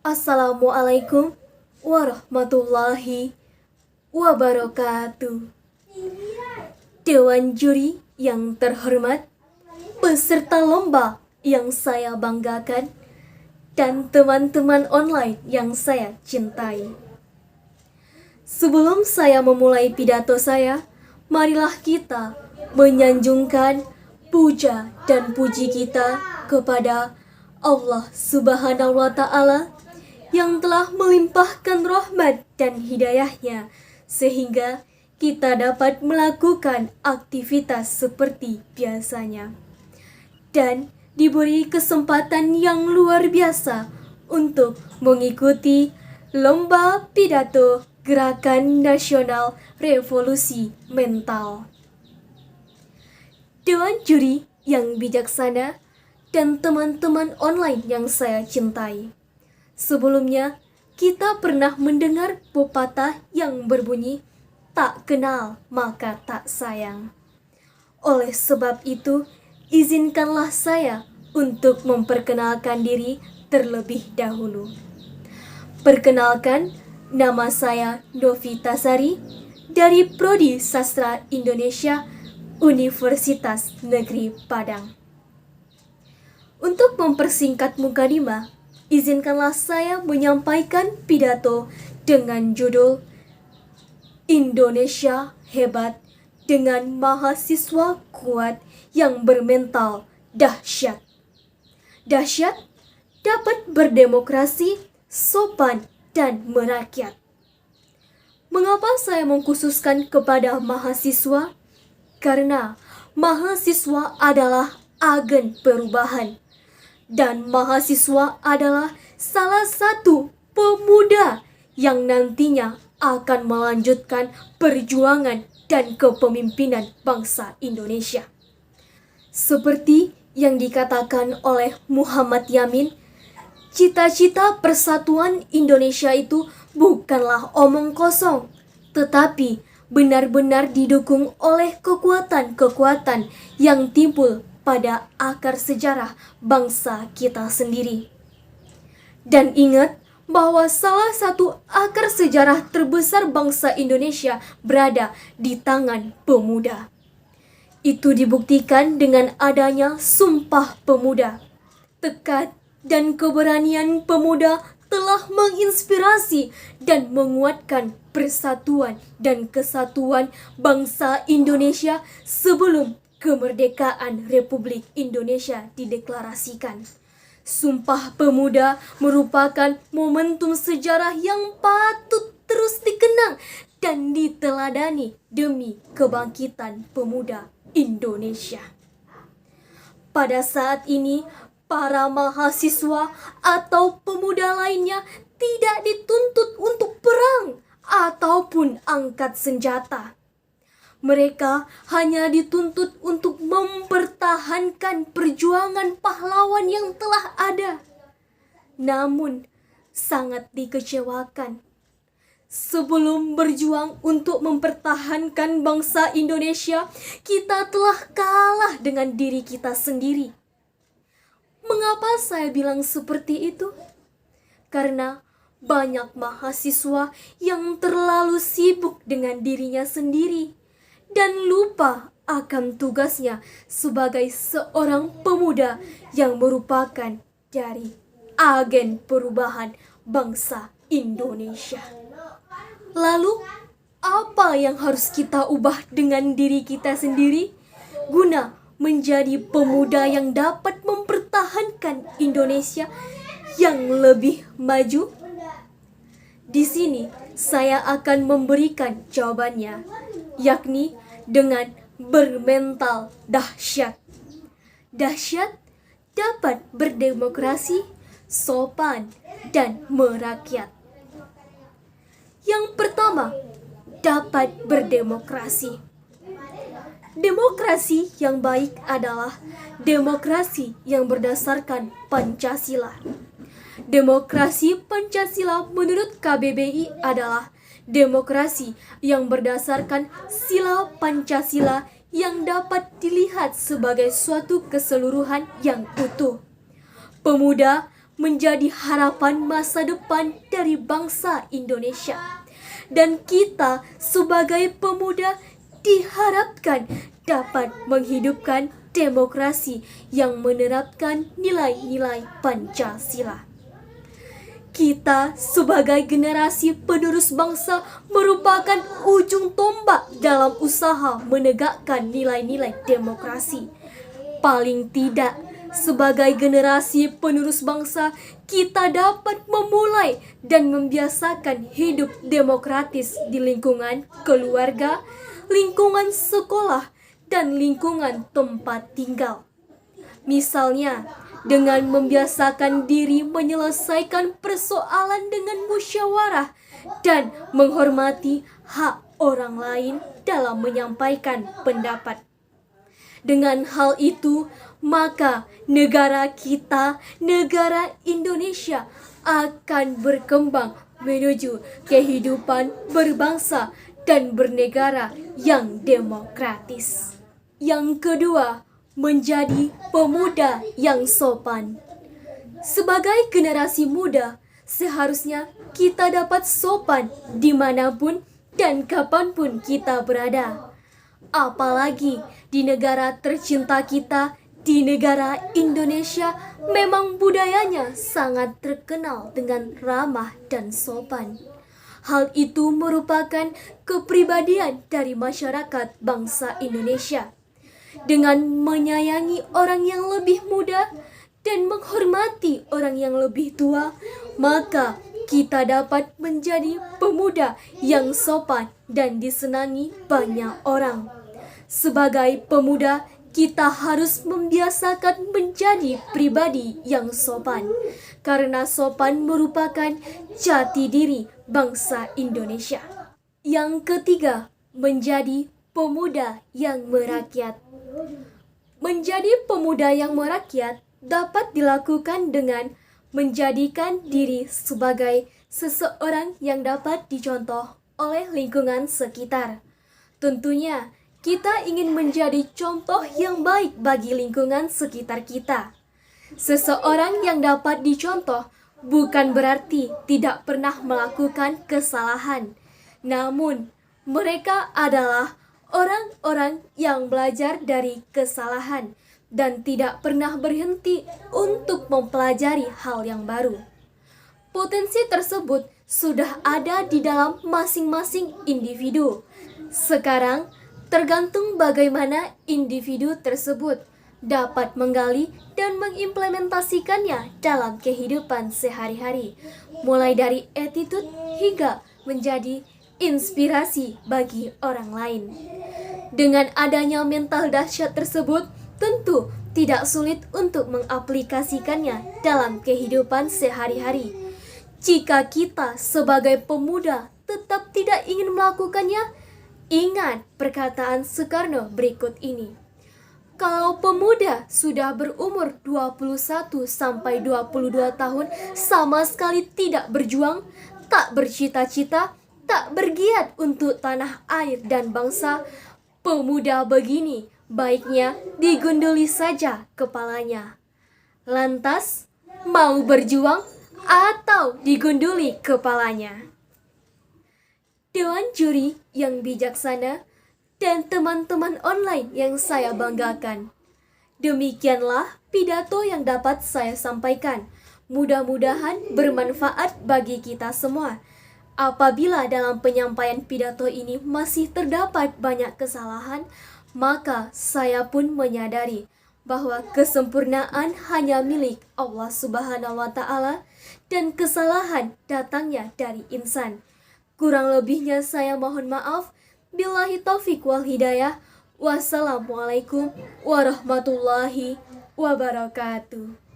Assalamualaikum warahmatullahi wabarakatuh. Dewan juri yang terhormat, peserta lomba yang saya banggakan, dan teman-teman online yang saya cintai. Sebelum saya memulai pidato saya, marilah kita menyanjungkan puja dan puji kita kepada Allah Subhanahu wa Ta'ala yang telah melimpahkan rahmat dan hidayahnya sehingga kita dapat melakukan aktivitas seperti biasanya dan diberi kesempatan yang luar biasa untuk mengikuti lomba pidato Gerakan Nasional Revolusi Mental. Dewan juri yang bijaksana dan teman-teman online yang saya cintai. Sebelumnya, kita pernah mendengar pepatah yang berbunyi, tak kenal maka tak sayang. Oleh sebab itu, izinkanlah saya untuk memperkenalkan diri terlebih dahulu. Perkenalkan, nama saya Novita Sari dari Prodi Sastra Indonesia Universitas Negeri Padang. Untuk mempersingkat mukadimah, izinkanlah saya menyampaikan pidato dengan judul Indonesia Hebat dengan Mahasiswa Kuat yang Bermental Dahsyat. Dahsyat dapat berdemokrasi, sopan, dan merakyat. Mengapa saya mengkhususkan kepada mahasiswa? Karena mahasiswa adalah agen perubahan. Dan mahasiswa adalah salah satu pemuda yang nantinya akan melanjutkan perjuangan dan kepemimpinan bangsa Indonesia. Seperti yang dikatakan oleh Muhammad Yamin, cita-cita persatuan Indonesia itu bukanlah omong kosong, tetapi benar-benar didukung oleh kekuatan-kekuatan yang timbul pada akar sejarah bangsa kita sendiri. Dan ingat bahwa salah satu akar sejarah terbesar bangsa Indonesia berada di tangan pemuda. Itu dibuktikan dengan adanya Sumpah Pemuda. Tekad dan keberanian pemuda telah menginspirasi dan menguatkan persatuan dan kesatuan bangsa Indonesia sebelum kemerdekaan Republik Indonesia dideklarasikan. Sumpah Pemuda merupakan momentum sejarah yang patut terus dikenang dan diteladani demi kebangkitan pemuda Indonesia. Pada saat ini, para mahasiswa atau pemuda lainnya tidak dituntut untuk perang ataupun angkat senjata. Mereka hanya dituntut untuk mempertahankan perjuangan pahlawan yang telah ada. Namun, sangat dikecewakan. Sebelum berjuang untuk mempertahankan bangsa Indonesia, kita telah kalah dengan diri kita sendiri. Mengapa saya bilang seperti itu? Karena banyak mahasiswa yang terlalu sibuk dengan dirinya sendiri dan lupa akan tugasnya sebagai seorang pemuda yang merupakan dari agen perubahan bangsa Indonesia. Lalu, apa yang harus kita ubah dengan diri kita sendiri guna menjadi pemuda yang dapat mempertahankan Indonesia yang lebih maju? Di sini saya akan memberikan jawabannya, yakni dengan bermental dahsyat. Dahsyat dapat berdemokrasi, sopan, dan merakyat. Yang pertama, dapat berdemokrasi. Demokrasi yang baik adalah demokrasi yang berdasarkan Pancasila. Demokrasi Pancasila menurut KBBI adalah demokrasi yang berdasarkan sila Pancasila yang dapat dilihat sebagai suatu keseluruhan yang utuh. Pemuda menjadi harapan masa depan dari bangsa Indonesia. Dan kita sebagai pemuda diharapkan dapat menghidupkan demokrasi yang menerapkan nilai-nilai Pancasila. Kita sebagai generasi penerus bangsa merupakan ujung tombak dalam usaha menegakkan nilai-nilai demokrasi. Paling tidak, sebagai generasi penerus bangsa, kita dapat memulai dan membiasakan hidup demokratis di lingkungan keluarga, lingkungan sekolah, dan lingkungan tempat tinggal. Misalnya, dengan membiasakan diri menyelesaikan persoalan dengan musyawarah dan menghormati hak orang lain dalam menyampaikan pendapat. Dengan hal itu, maka negara kita, negara Indonesia akan berkembang menuju kehidupan berbangsa dan bernegara yang demokratis. Yang kedua, menjadi pemuda yang sopan. Sebagai generasi muda, seharusnya kita dapat sopan dimanapun dan kapanpun kita berada. Apalagi di negara tercinta kita, di negara Indonesia, memang budayanya sangat terkenal dengan ramah dan sopan. Hal itu merupakan kepribadian dari masyarakat bangsa Indonesia. Dengan menyayangi orang yang lebih muda dan menghormati orang yang lebih tua, maka kita dapat menjadi pemuda yang sopan dan disenangi banyak orang. Sebagai pemuda, kita harus membiasakan menjadi pribadi yang sopan, karena sopan merupakan jati diri bangsa Indonesia. Yang ketiga, menjadi pemuda yang merakyat. Menjadi pemuda yang merakyat dapat dilakukan dengan menjadikan diri sebagai seseorang yang dapat dicontoh oleh lingkungan sekitar. Tentunya, kita ingin menjadi contoh yang baik bagi lingkungan sekitar kita. Seseorang yang dapat dicontoh bukan berarti tidak pernah melakukan kesalahan, namun mereka adalah orang-orang yang belajar dari kesalahan dan tidak pernah berhenti untuk mempelajari hal yang baru. Potensi tersebut sudah ada di dalam masing-masing individu. Sekarang, tergantung bagaimana individu tersebut dapat menggali dan mengimplementasikannya dalam kehidupan sehari-hari, mulai dari attitude hingga menjadi inspirasi bagi orang lain. Dengan adanya mental dahsyat tersebut, tentu tidak sulit untuk mengaplikasikannya dalam kehidupan sehari-hari. Jika kita sebagai pemuda tetap tidak ingin melakukannya, ingat perkataan Soekarno berikut ini. Kalau pemuda sudah berumur 21 sampai 22 tahun sama sekali tidak berjuang, tak bercita-cita, tak bergiat untuk tanah air dan bangsa, pemuda begini baiknya digunduli saja kepalanya. Lantas, mau berjuang atau digunduli kepalanya? Dewan juri yang bijaksana dan teman-teman online yang saya banggakan. Demikianlah pidato yang dapat saya sampaikan. Mudah-mudahan bermanfaat bagi kita semua. Apabila dalam penyampaian pidato ini masih terdapat banyak kesalahan, maka saya pun menyadari bahwa kesempurnaan hanya milik Allah Subhanahu wa Ta'ala dan kesalahan datangnya dari insan. Kurang lebihnya saya mohon maaf. Billahi taufiq wal hidayah. Wassalamualaikum warahmatullahi wabarakatuh.